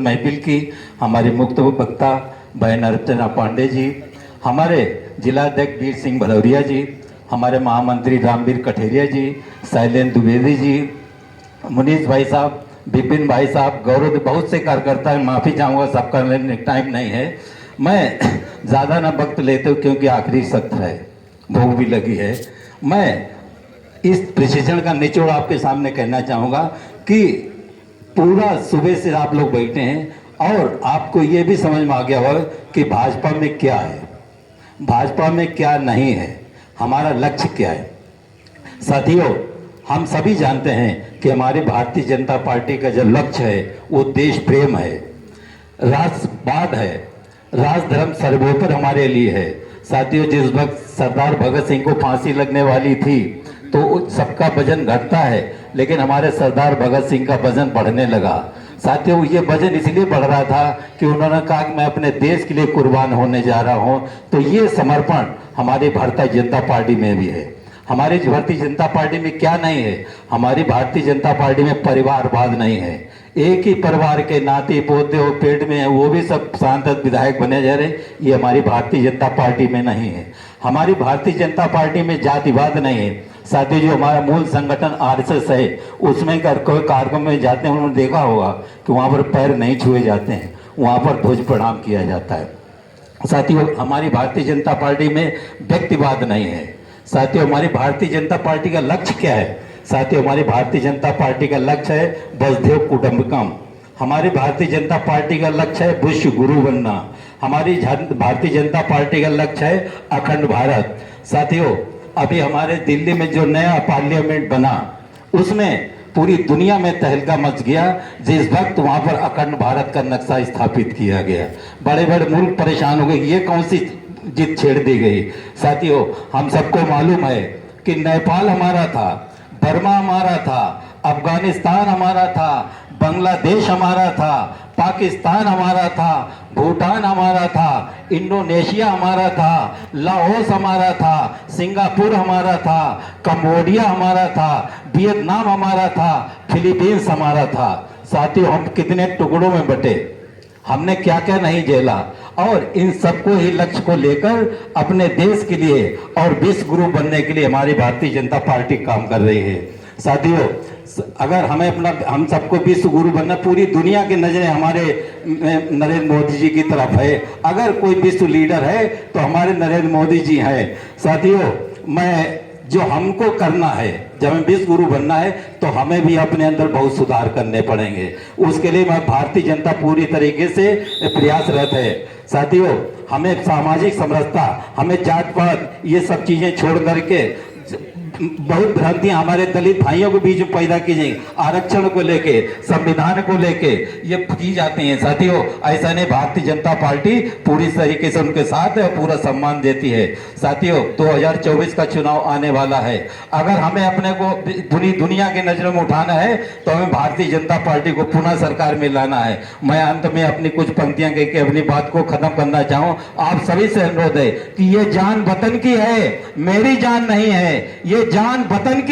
महफिल की हमारी मुक्त वक्ता बहन अर्चना पांडे जी, हमारे जिलाध्यक्ष वीर सिंह भदौरिया जी, हमारे महामंत्री रामवीर कठेरिया जी, शैलेंद्र द्विवेदी जी, मुनीष भाई साहब, विपिन भाई साहब, गौरव, बहुत से कार्यकर्ता हैं। माफ़ी चाहूँगा, सबका टाइम नहीं है। मैं ज़्यादा ना वक्त लेते हूँ क्योंकि आखिरी सत्र है, भूख भी लगी है। मैं इस प्रशिक्षण का निचोड़ आपके सामने कहना चाहूँगा कि पूरा सुबह से आप लोग बैठे हैं और आपको ये भी समझ में आ गया होगा कि भाजपा में क्या है, भाजपा में क्या नहीं है, हमारा लक्ष्य क्या है। साथियों, हम सभी जानते हैं कि हमारी भारतीय जनता पार्टी का जो लक्ष्य है वो देश प्रेम है, राष्ट्रवाद है, राष्ट्रधर्म सर्वोपरि हमारे लिए है। साथियों, जिस वक्त सरदार भगत सिंह को फांसी लगने वाली थी तो सबका वजन घटता है, लेकिन हमारे सरदार भगत सिंह का वजन बढ़ने लगा। साथियों, ये वजन इसलिए बढ़ रहा था कि उन्होंने कहा कि मैं अपने देश के लिए कुर्बान होने जा रहा हूं। तो ये समर्पण हमारी भारतीय जनता पार्टी में भी है। हमारी भारतीय जनता पार्टी में क्या नहीं है? हमारी भारतीय जनता पार्टी में परिवारवाद नहीं है। एक ही परिवार के नाते पोते और पेट में है, वो भी सब सांसद विधायक बने जा रहे, ये हमारी भारतीय जनता पार्टी में नहीं है। हमारी भारतीय जनता पार्टी में जातिवाद नहीं है। साथियों, जो हमारा मूल संगठन आरएसएस है, उसमें कोई कार्यक्रम में जाते हैं, उन्होंने देखा होगा कि वहाँ पर पैर नहीं छुए जाते हैं, वहाँ पर ध्वज प्रणाम किया जाता है। साथियों, हमारी भारतीय जनता पार्टी में व्यक्तिवाद नहीं है। साथियों, हमारी भारतीय जनता पार्टी का लक्ष्य क्या है? साथियों, हमारी भारतीय जनता पार्टी का लक्ष्य है वसुधैव कुटुंबकम। हमारी भारतीय जनता पार्टी का लक्ष्य है विश्व गुरु बनना। हमारी भारतीय जनता पार्टी का लक्ष्य है अखंड भारत। साथियों, अभी हमारे दिल्ली में जो नया पार्लियामेंट बना, उसमें पूरी दुनिया में तहलका मच गया जिस वक्त वहां पर अखंड भारत का नक्शा स्थापित किया गया। बड़े बड़े मुल्क परेशान हो गए, ये कौन सी जिद छेड़ दी गई। साथियों, हम सबको मालूम है कि नेपाल हमारा था, बर्मा हमारा था, अफगानिस्तान हमारा था, बांग्लादेश हमारा था, पाकिस्तान हमारा था, भूटान हमारा था, इंडोनेशिया हमारा था, लाओस हमारा था, सिंगापुर हमारा था, कंबोडिया हमारा था, वियतनाम हमारा था, फिलीपींस हमारा था। साथियों, हम कितने टुकड़ों में बटे, हमने क्या क्या नहीं झेला, और इन सबको ही लक्ष्य को लेकर अपने देश के लिए और विश्व गुरु बनने के लिए हमारी भारतीय जनता पार्टी काम कर रही है। साथियों, अगर हमें हम सबको विश्व गुरु बनना, पूरी दुनिया की नजरें हमारे नरेंद्र मोदी जी की तरफ है। अगर कोई विश्व लीडर है तो हमारे नरेंद्र मोदी जी हैं। साथियों, मैं जो हमको करना है, जब हमें विश्व गुरु बनना है तो हमें भी अपने अंदर बहुत सुधार करने पड़ेंगे। उसके लिए मैं भारतीय जनता पूरी तरीके से प्रयासरत है। साथियों, हमें सामाजिक समरसता, हमें जात पात, ये सब चीजें छोड़ करके बहुत भ्रांतियां हमारे दलित भाइयों के बीच में पैदा की जाएंगी, आरक्षण को लेके, संविधान को लेके ये की जाती हैं। साथियों, ऐसा नहीं, भारतीय जनता पार्टी पूरी तरीके से उनके साथ है और पूरा सम्मान देती है। साथियों, 2024 का चुनाव आने वाला है। अगर हमें अपने को पूरी दुनिया की नजरों में उठाना है तो हमें भारतीय जनता पार्टी को पुनः सरकार में लाना है। मैं अंत में अपनी कुछ पंक्तियां कह के अपनी बात को खत्म करना चाहूँ। आप सभी से अनुरोध है कि ये जान वतन की है, मेरी जान नहीं है, ये जान वतन की